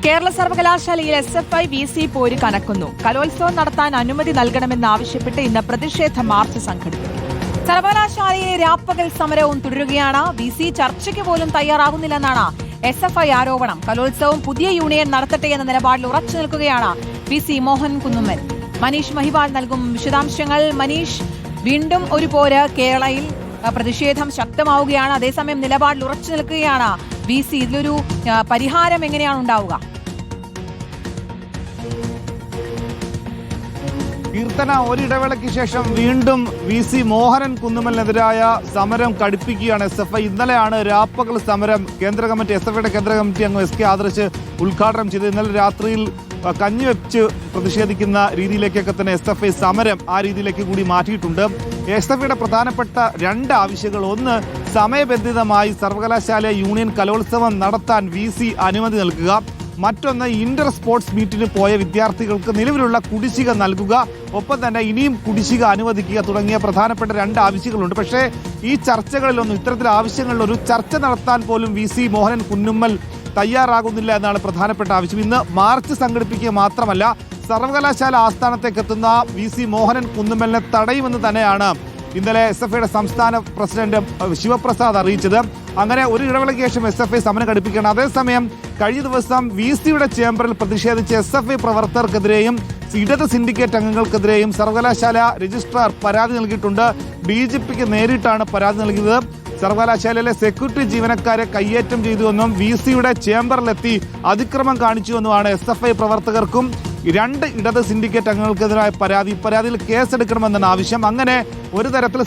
കേരള സർവകലാശാലയിൽ SFI VC പോര് കനക്കുന്നു. കലോത്സവം നടത്താൻ അനുമതി നൽകണമെന്നാവശ്യപ്പെട്ട് ഇന്ന് പ്രതിഷേധ മാർച്ച് സംഘടിപ്പിക്കും. സർവകലാശാലയിലെ രാപ്പകൽ സമരവും തുടരുകയാണ്. VC ചർച്ചയ്ക്ക് പോലും തയ്യാറാകുന്നില്ലെന്നാണ് SFI ആരോപണം. കലോത്സവം പുതിയ യൂണിയൻ നടത്തട്ടെ എന്ന നിലപാടിൽ ഉറച്ചു നിൽക്കുകയാണ് VC മോഹൻ കുന്നുമ്മൽ. മനീഷ് മഹിവാൾ നൽകും വിശദാംശങ്ങൾ. മനീഷ്, വീണ്ടും ഒരു പോര് കേരളയിൽ പ്രതിഷേധം ശക്തമാവുകയാണ്. അതേസമയം നിലപാടിൽ ഉറച്ചു നിൽക്കുകയാണ് VC. ഇതിലൊരു പരിഹാരം എങ്ങനെയാണ് ഉണ്ടാവുക? കീർത്തന, ഒരിടവേളയ്ക്ക് ശേഷം വീണ്ടും VC മോഹനൻ കുന്നുമ്മലിനെതിരായ സമരം കടുപ്പിക്കുകയാണ് SFI. ഇന്നലെയാണ് രാപ്പകൽ സമരം SFIയുടെ കേന്ദ്ര കമ്മിറ്റി അംഗം SK ആദർശ് ഉദ്ഘാടനം ചെയ്തത്. ഇന്നലെ രാത്രിയിൽ കഞ്ഞിവെച്ച് പ്രതിഷേധിക്കുന്ന രീതിയിലേക്കൊക്കെ തന്നെ SFI സമരം ആ രീതിയിലേക്ക് കൂടി മാറ്റിയിട്ടുണ്ട്. SFIയുടെ പ്രധാനപ്പെട്ട രണ്ട് ആവശ്യങ്ങൾ: ഒന്ന്, സമയബന്ധിതമായി സർവകലാശാല യൂണിയൻ കലോത്സവം നടത്താൻ VC അനുമതി നൽകുക; മറ്റൊന്ന്, ഇന്റർ സ്പോർട്സ് മീറ്റിന് പോയ വിദ്യാർത്ഥികൾക്ക് നിലവിലുള്ള കുടിശ്ശിക നൽകുക, ഒപ്പം തന്നെ ഇനിയും കുടിശ്ശിക അനുവദിക്കുക തുടങ്ങിയ പ്രധാനപ്പെട്ട രണ്ട് ആവശ്യങ്ങളുണ്ട്. പക്ഷേ ഈ ചർച്ചകളിലൊന്നും, ഇത്തരത്തിലെ ആവശ്യങ്ങളിലൊരു ചർച്ച നടത്താൻ പോലും VC മോഹനൻ കുന്നുമ്മൽ തയ്യാറാകുന്നില്ല എന്നാണ് പ്രധാനപ്പെട്ട ആവശ്യം. ഇന്ന് മാർച്ച് സംഘടിപ്പിക്കുക മാത്രമല്ല, സർവകലാശാല ആസ്ഥാനത്തേക്ക് എത്തുന്ന VC മോഹനൻ കുന്നുമ്മലിനെ തടയുമെന്ന് തന്നെയാണ് ഇന്നലെ SFIയുടെ സംസ്ഥാന പ്രസിഡന്റ് ശിവപ്രസാദ് അറിയിച്ചത്. അങ്ങനെ ഒരു ഇടവേളയ്ക്ക് ശേഷം SFI സമരം ഘടിപ്പിക്കുകയാണ്. അതേസമയം കഴിഞ്ഞ ദിവസം VCയുടെ ചേംബറിൽ പ്രതിഷേധിച്ച SFI പ്രവർത്തകർക്കെതിരെയും ഇടത് സിൻഡിക്കേറ്റ് അംഗങ്ങൾക്കെതിരെയും സർവകലാശാല രജിസ്ട്രാർ പരാതി നൽകിയിട്ടുണ്ട്. DGPക്ക് നേരിട്ടാണ് പരാതി നൽകിയത്. സർവകലാശാലയിലെ സെക്യൂരിറ്റി ജീവനക്കാരെ കയ്യേറ്റം ചെയ്തുവെന്നും VCയുടെ ചേംബറിലെത്തി അതിക്രമം കാണിച്ചുവെന്നുമാണ് SFI പ്രവർത്തകർക്കും രണ്ട് ഇടത് സിൻഡിക്കേറ്റ് അംഗങ്ങൾക്കെതിരായ പരാതി. പരാതിയിൽ കേസെടുക്കണമെന്നാണ് ആവശ്യം. അങ്ങനെ ഒരു തരത്തിൽ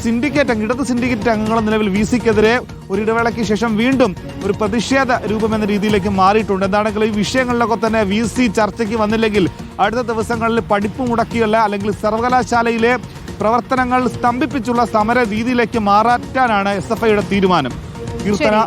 ഇടത് സിൻഡിക്കേറ്റ് അംഗങ്ങൾ നിലവിൽ VCക്കെതിരെ ഒരു ഇടവേളയ്ക്ക് ശേഷം വീണ്ടും ഒരു പ്രതിഷേധ രൂപമെന്ന രീതിയിലേക്ക് മാറിയിട്ടുണ്ട്. എന്താണെങ്കിലും ഈ വിഷയങ്ങളിലൊക്കെ തന്നെ VC ചർച്ചയ്ക്ക് വന്നില്ലെങ്കിൽ അടുത്ത ദിവസങ്ങളിൽ പഠിപ്പ് മുടക്കിയല്ല, അല്ലെങ്കിൽ സർവകലാശാലയിലെ പ്രവർത്തനങ്ങൾ സ്തംഭിപ്പിച്ചുള്ള സമര രീതിയിലേക്ക് മാറാറ്റാനാണ് SFIയുടെ തീരുമാനം. കീർത്തന.